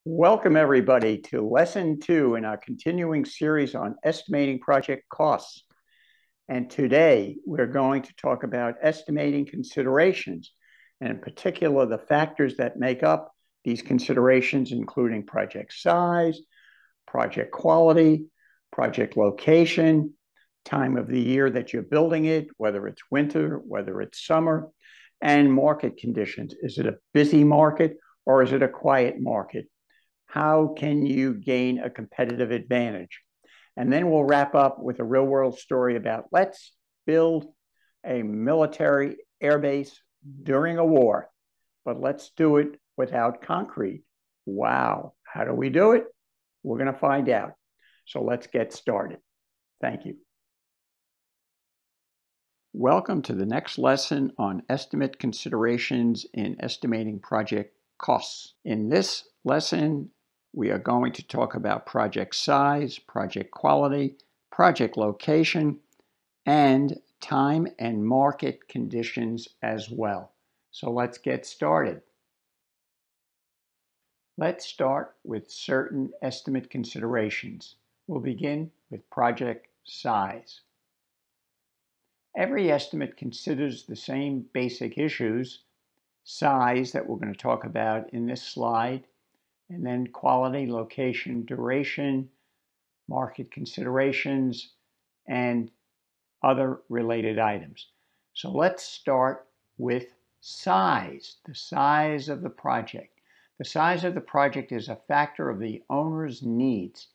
Welcome, everybody, to Lesson 2 in our continuing series on estimating project costs. And today, we're going to talk about estimating considerations, and in particular, the factors that make up these considerations, including project size, project quality, project location, time of the year that you're building it, whether it's winter, whether it's summer, and market conditions. Is it a busy market or is it a quiet market? How can you gain a competitive advantage? And then we'll wrap up with a real world story about let's build a military airbase during a war, but let's do it without concrete. Wow. How do we do it? We're going to find out. So let's get started. Thank you. Welcome to the next lesson on estimate considerations in estimating project costs. In this lesson, we are going to talk about project size, project quality, project location, and time and market conditions as well. So let's get started. Let's start with certain estimate considerations. We'll begin with project size. Every estimate considers the same basic issues: size, that we're going to talk about in this slide, and then quality, location, duration, market considerations, and other related items. So let's start with size, the size of the project. The size of the project is a factor of the owner's needs.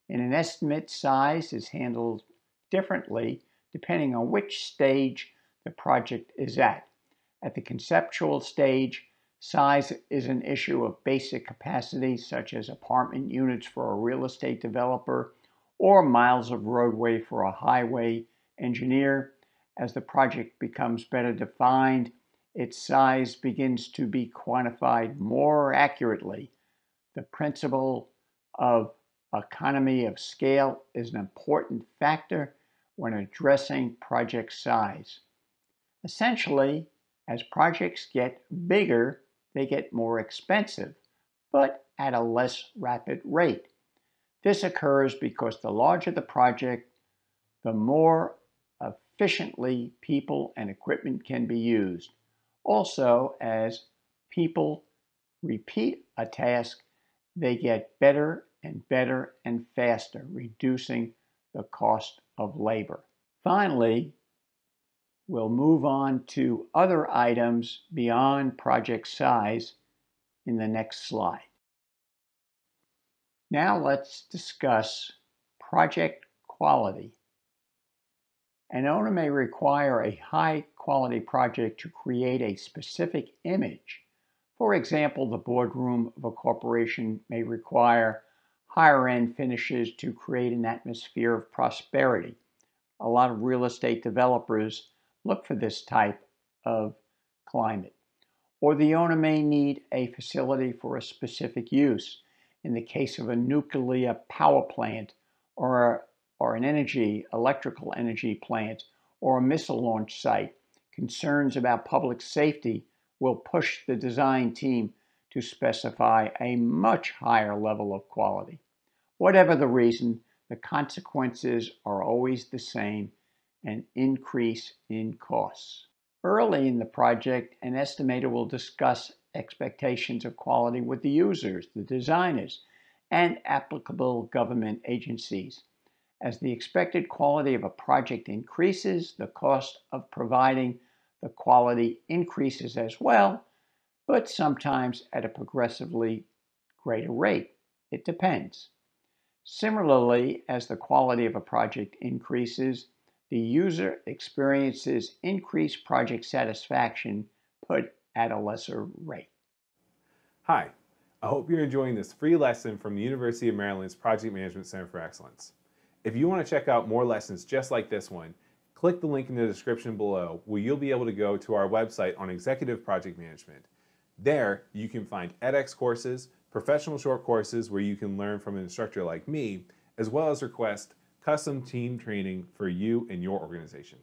In an estimate, size is handled differently depending on which stage the project is at. At the conceptual stage, size is an issue of basic capacity, such as apartment units for a real estate developer or miles of roadway for a highway engineer. As the project becomes better defined, its size begins to be quantified more accurately. The principle of economy of scale is an important factor when addressing project size. Essentially, as projects get bigger, they get more expensive, but at a less rapid rate. This occurs because the larger the project, the more efficiently people and equipment can be used. Also, as people repeat a task, they get better and better and faster, reducing the cost of labor. Finally, we'll move on to other items beyond project size in the next slide. Now let's discuss project quality. An owner may require a high-quality project to create a specific image. For example, the boardroom of a corporation may require higher-end finishes to create an atmosphere of prosperity. A lot of real estate developers look for this type of climate. Or the owner may need a facility for a specific use. In the case of a nuclear power plant or an electrical energy plant or a missile launch site, concerns about public safety will push the design team to specify a much higher level of quality. Whatever the reason, the consequences are always the same: an increase in costs. Early in the project, an estimator will discuss expectations of quality with the users, the designers, and applicable government agencies. As the expected quality of a project increases, the cost of providing the quality increases as well, but sometimes at a progressively greater rate. It depends. Similarly, as the quality of a project increases, the user experiences increased project satisfaction, but at a lesser rate. Hi, I hope you're enjoying this free lesson from the University of Maryland's Project Management Center for Excellence. If you want to check out more lessons just like this one, click the link in the description below where you'll be able to go to our website on executive project management. There, you can find edX courses, professional short courses where you can learn from an instructor like me, as well as request custom team training for you and your organization.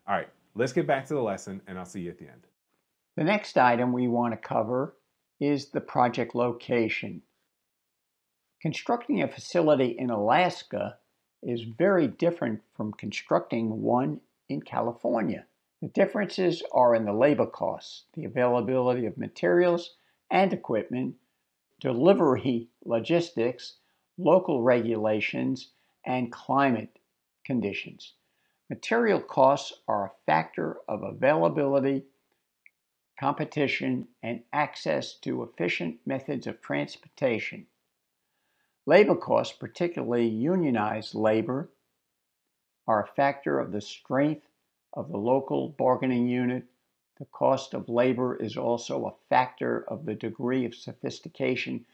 All right, let's get back to the lesson and I'll see you at the end. The next item we want to cover is the project location. Constructing a facility in Alaska is very different from constructing one in California. The differences are in the labor costs, the availability of materials and equipment, delivery logistics, local regulations, and climate conditions. Material costs are a factor of availability, competition, and access to efficient methods of transportation. Labor costs, particularly unionized labor, are a factor of the strength of the local bargaining unit. The cost of labor is also a factor of the degree of sophistication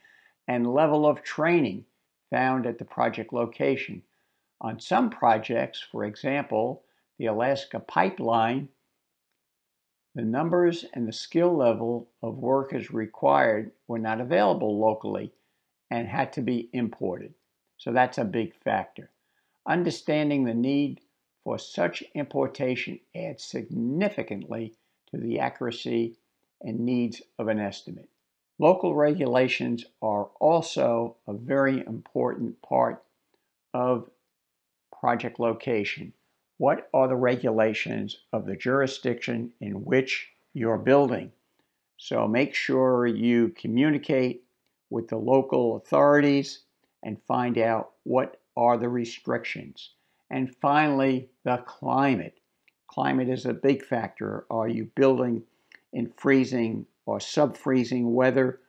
and level of training found at the project location. On some projects, for example, the Alaska pipeline, the numbers and the skill level of workers required were not available locally and had to be imported. So that's a big factor. Understanding the need for such importation adds significantly to the accuracy and needs of an estimate. Local regulations are also a very important part of project location. What are the regulations of the jurisdiction in which you're building? So make sure you communicate with the local authorities and find out what are the restrictions. And finally, the climate. Climate is a big factor. Are you building in freezing or sub-freezing weather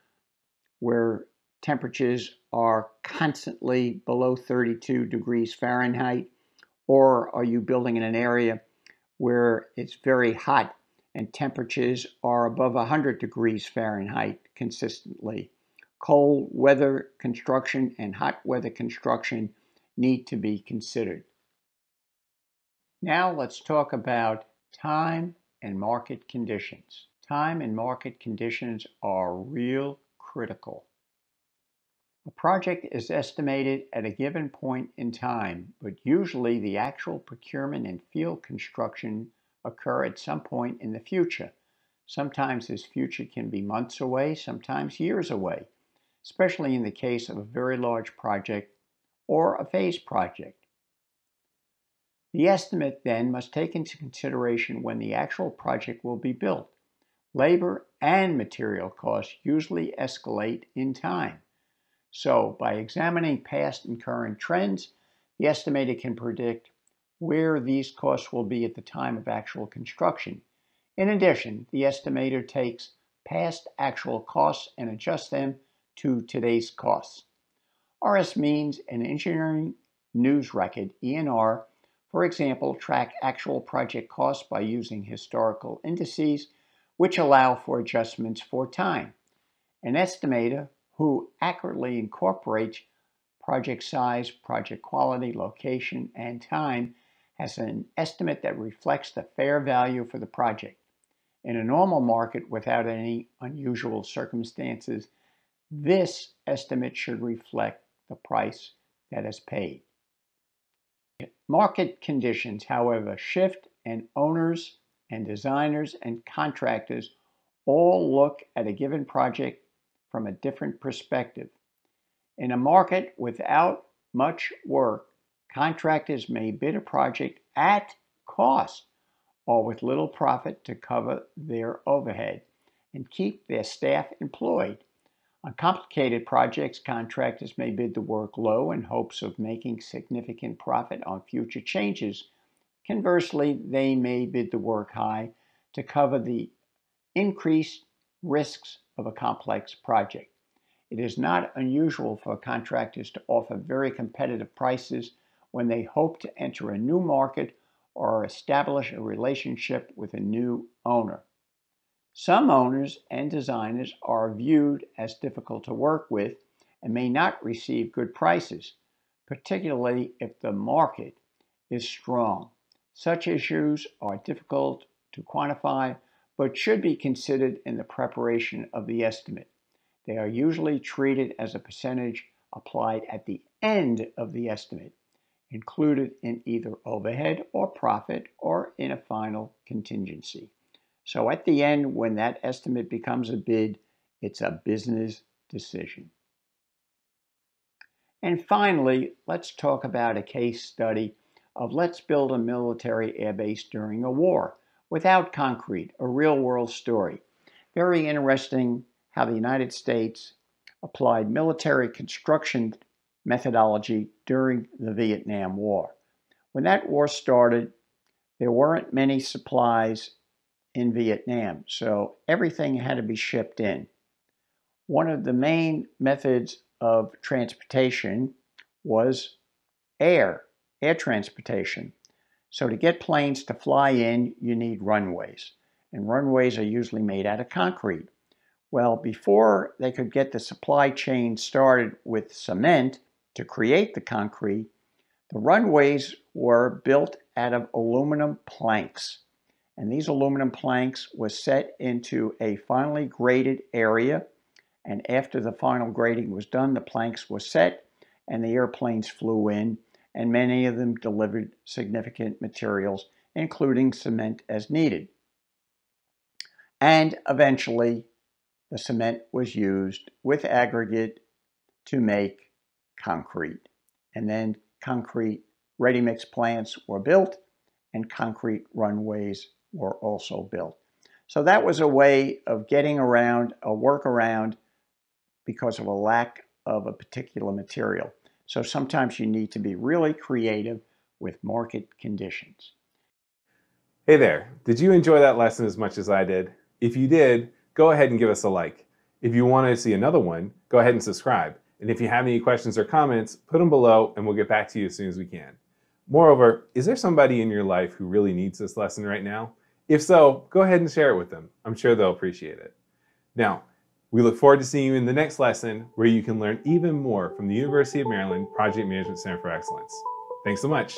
where temperatures are constantly below 32 degrees Fahrenheit? Or are you building in an area where it's very hot and temperatures are above 100 degrees Fahrenheit consistently? Cold weather construction and hot weather construction need to be considered. Now let's talk about time and market conditions. Time and market conditions are real critical. A project is estimated at a given point in time, but usually the actual procurement and field construction occur at some point in the future. Sometimes this future can be months away, sometimes years away, especially in the case of a very large project or a phase project. The estimate then must take into consideration when the actual project will be built. Labor and material costs usually escalate in time. So, by examining past and current trends, the estimator can predict where these costs will be at the time of actual construction. In addition, the estimator takes past actual costs and adjusts them to today's costs. RS means an engineering news record, ENR, for example, track actual project costs by using historical indices, which allow for adjustments for time. An estimator who accurately incorporates project size, project quality, location, and time has an estimate that reflects the fair value for the project. In a normal market without any unusual circumstances, this estimate should reflect the price that is paid. Market conditions, however, shift, and owners and designers and contractors all look at a given project from a different perspective. In a market without much work, contractors may bid a project at cost or with little profit to cover their overhead and keep their staff employed. On complicated projects, contractors may bid the work low in hopes of making significant profit on future changes. Conversely, they may bid the work high to cover the increased risks of a complex project. It is not unusual for contractors to offer very competitive prices when they hope to enter a new market or establish a relationship with a new owner. Some owners and designers are viewed as difficult to work with and may not receive good prices, particularly if the market is strong. Such issues are difficult to quantify, but should be considered in the preparation of the estimate. They are usually treated as a percentage applied at the end of the estimate, included in either overhead or profit or in a final contingency. So at the end, when that estimate becomes a bid, it's a business decision. And finally, let's talk about a case study of let's build a military airbase during a war without concrete, a real-world story. Very interesting how the United States applied military construction methodology during the Vietnam War. When that war started, there weren't many supplies in Vietnam, so everything had to be shipped in. One of the main methods of transportation was air transportation. So to get planes to fly in, you need runways, and runways are usually made out of concrete. Well, before they could get the supply chain started with cement to create the concrete, the runways were built out of aluminum planks. And these aluminum planks were set into a finely graded area. And after the final grading was done, the planks were set and the airplanes flew in, and many of them delivered significant materials, including cement as needed. And eventually, the cement was used with aggregate to make concrete. And then concrete ready-mix plants were built and concrete runways were also built. So that was a way of getting around, a workaround, because of a lack of a particular material. So sometimes you need to be really creative with market conditions. Hey there, did you enjoy that lesson as much as I did? If you did, go ahead and give us a like. If you want to see another one, go ahead and subscribe. And if you have any questions or comments, put them below and we'll get back to you as soon as we can. Moreover, is there somebody in your life who really needs this lesson right now? If so, go ahead and share it with them. I'm sure they'll appreciate it. Now, we look forward to seeing you in the next lesson where you can learn even more from the University of Maryland Project Management Center for Excellence. Thanks so much.